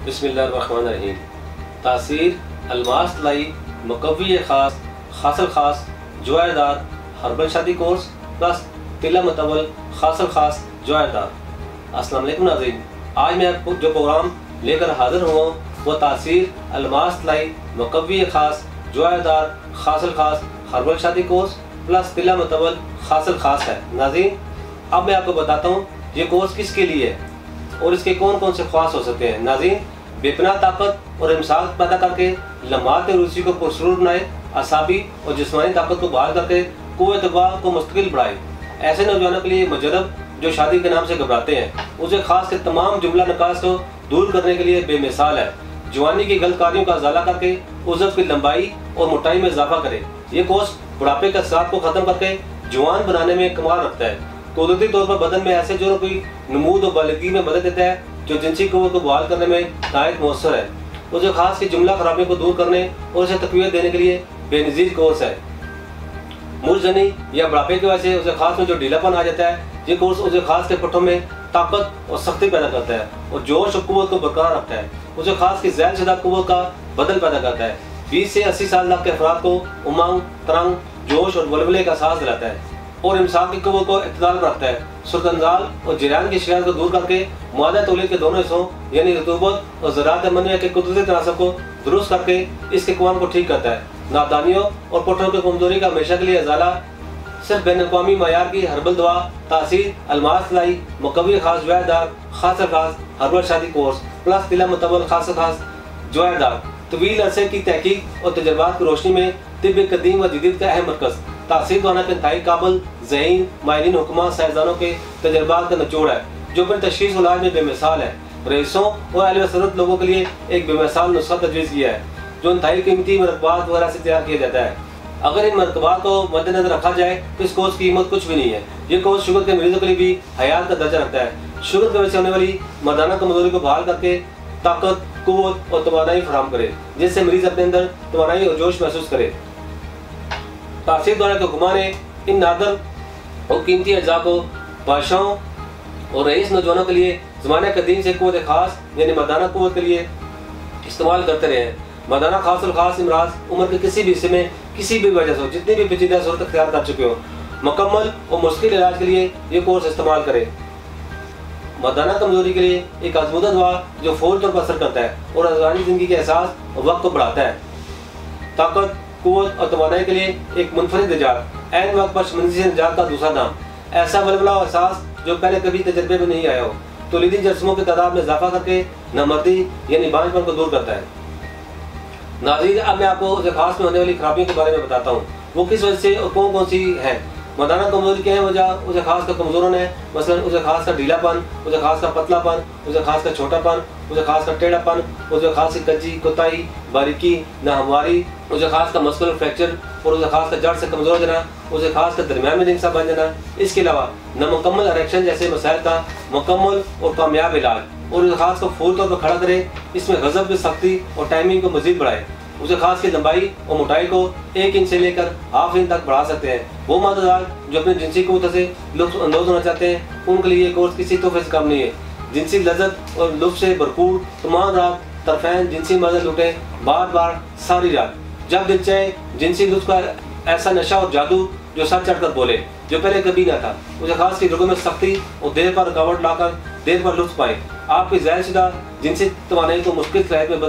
بسم اللہ الرحمن الرحیم۔ تاثیر الماس طلائی مقوی خاص خاصل خاص جوائر دار ہربل شادی کورس پلس تلہ متول خاصل خاص جوائر دار۔ السلام علیکم ناظرین، آج میں آپ کو جو پروگرام لے کر حاضر ہوا ہوں وہ تاثیر الماس طلائی مقوی خاص جوائر دار خاصل خاص ہربل شادی کورس پلس تلہ متول خاصل خاص ہے۔ ناظرین، اب میں آپ کو بتاتا ہوں یہ کورس کس کے لیے ہے اور اس کے کون کون سے خواص ہو سکتے ہیں۔ ناظرین، بے پناہ طاقت اور امساک پیدا کر کے لمحات روسی کو پرسرور بنائے، اعصابی اور جسمانی طاقت کو بحال کر کے قوت دفاع کو مستقل بڑھائے۔ ایسے نوجوانوں کے لیے مجرب جو شادی کے نام سے گھبراتے ہیں، اسے خاص کے تمام جملہ نکاس کو دور کرنے کے لیے بے مثال ہے۔ جوانی کی غلط کاریوں کا ازالہ کر کے عضو کی لمبائی اور موٹائی میں اضافہ کرے۔ یہ کورس بڑھاپے کے اثرات کو ختم کر کے جوان بنانے میں کمال رکھتا ہے۔ قدرتی طور پر بدن میں ایسے جوڑوں کی نمود اور بالغی میں مدد دیتا ہے جو جنسی قوت کو بحال کرنے میں نہایت مؤثر ہے۔ اسے خاص کی جملہ خرابیوں کو دور کرنے اور اسے تقویت دینے کے لیے بے نظیر کورس ہے۔ مرزنی یا بڑھاپے کی وجہ سے اسے خاص میں جو ڈھیلا پن آ جاتا ہے، یہ کورس اسے خاص کے پٹھوں میں طاقت اور سختی پیدا کرتا ہے اور جوش اور قوت کو برقرار رکھتا ہے۔ اسے خاص کی ذیل شدہ قوت کا بدل پیدا کرتا ہے۔ 20 سے 80 سال تک کے افراد کو امنگ، ترنگ، جوش اور ولولے کا احساس دلاتا ہے اور امساک کی قوت کو اعتدال میں رکھتا ہے۔ سرطانزال اور جریان کی شکایت کو دور کر کے معدہ تولید کے دونوں حصوں یعنی رطوبت اور ذرات منویہ کے قدرتی تناسب کو درست کر کے اس کے قوام کو ٹھیک کرتا ہے۔ نادانیوں اور پٹھوں کی کمزوری کا ہمیشہ کے لیے ازالہ صرف بین الاقوامی معیار کی ہربل دوا تاثیر الماس طلائی مقوی خاص جوائر دار خاصل خاص ہربل شادی کورس پلس تلہ متول خاصل خاص جوائر دار طویل عرصے کی تحقیق اور تجربات کی روشنی میں طب قدیم و جدید کا اہم مرکز تاثیر دوانا کے انتہائی قابل ذہین ماہرین حکماں سائنسدانوں کے تجربات کا نچوڑ ہے جو اپنی تشخیص و علاج میں بے مثال ہے۔ رئیسوں اور اہل وسعت لوگوں کے لیے ایک بے مثال نسخہ تجویز کیا ہے جو انتہائی قیمتی مرکبات وغیرہ سے تیار کیا جاتا ہے۔ اگر ان مرکبات کو مد نظر رکھا جائے تو اس کورس کی قیمت کچھ بھی نہیں ہے۔ یہ کورس شوگر کے مریضوں کے لیے بھی حیات کا درجہ رکھتا ہے۔ شوگر کی وجہ سے ہونے والی مردانہ کمزوری کو بحال کر کے طاقت، قوت اور توانائی فراہم کرے جس سے مریض اپنے اندر توانائی اور جوش محسوس کرے۔ تاثیر دوانا کے حکماں نے ان نادر اور قیمتی اجزاء کو بادشاہوں اور رئیس نوجوانوں کے لیے زمانہ قدیم سے قوت خاص یعنی مردانہ قوت کے لیے استعمال کرتے رہے ہیں۔ مردانہ خاص الخاص امراض عمر کے کسی بھی حصے میں کسی بھی وجہ سے جتنی بھی پیچیدہ صورت اختیار کر چکے ہو، مکمل اور مستقل علاج کے لیے یہ کورس استعمال کریں۔ مردانہ کمزوری کے لیے ایک آزمودہ دوا جو فوری طور پر اثر کرتا ہے اور روزانہ زندگی کے احساس اور وقت کو بڑھاتا ہے۔ طاقت، قوت اور توانائی کے لیے ایک منفرد نجات، عین وقت پر شرمندگی سے نجات کا دوسرا نام، ایسا ولولہ اور احساس جو پہلے کبھی تجربے میں نہیں آیا ہو، تولیدی جسموں کی تعداد میں اضافہ کر کے نامردی یعنی بانجھ پن کو دور کرتا ہے۔ ناظرین، اب میں آپ کو اسے خاص میں ہونے والی خرابیوں کے بارے میں بتاتا ہوں، وہ کس وجہ سے اور کون کون سی ہیں۔ مردانہ کمزوری کی اہم وجہ اسے خاص کا کمزور ہونا ہے، مثلا اسے خاص کا ڈھیلا پن، اسے خاص کا پتلا پن، اسے خاص کا چھوٹا پن، اسے خاص کا ٹیڑھا پن، اسے خاص کی کجی کوتاہی باریکی ناہمواری، اسے خاص کا مسکولر فریکچر اور اسے خاص کا جڑ سے کمزور ہو جانا، اسے خاص کا درمیان میں نکسا بن جانا۔ اس کے علاوہ نامکمل اریکشن جیسے مسائل کا مکمل اور کامیاب علاج اور اسے خاص کو فوری طور پر کھڑا کرے، اس میں غضب کی سختی اور ٹائمنگ کو مزید بڑھائے۔ اسے خاص کی لمبائی اور موٹائی کو 1 انچ سے لے کر ½ انچ تک بڑھا سکتے ہیں۔ وہ مادہ جو اپنے جنسی قوت سے لطف اندوز ہونا چاہتے ہیں ان کے لیے یہ کورس کسی تحفے سے کم نہیں ہے۔ جنسی لذت اور لطف سے بھرپور تمام رات طرفین جنسی مزہ لوٹیں، بار بار ساری رات، جب دل چاہے جنسی لطف کا ایسا نشہ اور جادو جو سر چڑھ کر بولے جو پہلے کبھی نہ تھا۔ اسے خاص کی رگوں میں سختی اور دیر پر رکاوٹ لا کر دیر پر لطف پائیں۔ آپ کی ظاہر شدہ جنسی توانائی کو مشکل صلاحیت میں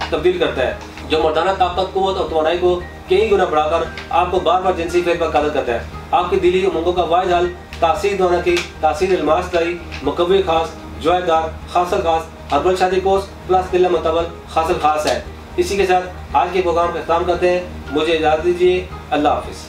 تبدیل کرتا ہے جو مردانہ طاقت، قوت اور توانائی کو کئی گنا بڑھا کر آپ کو بار بار جنسی فیل پر قادر کرتا ہے۔ آپ کی دلی امنگوں کا واحد حل تاثیر دوانا کی تاثیر الماس طلائی مقوی خاص جوائر دار خاصل خاص ہربل شادی کورس پلس تلہ متول خاصل خاص ہے۔ اسی کے ساتھ آج کے پروگرام کا اختتام کرتے ہیں۔ مجھے اجازت دیجیے، اللہ حافظ۔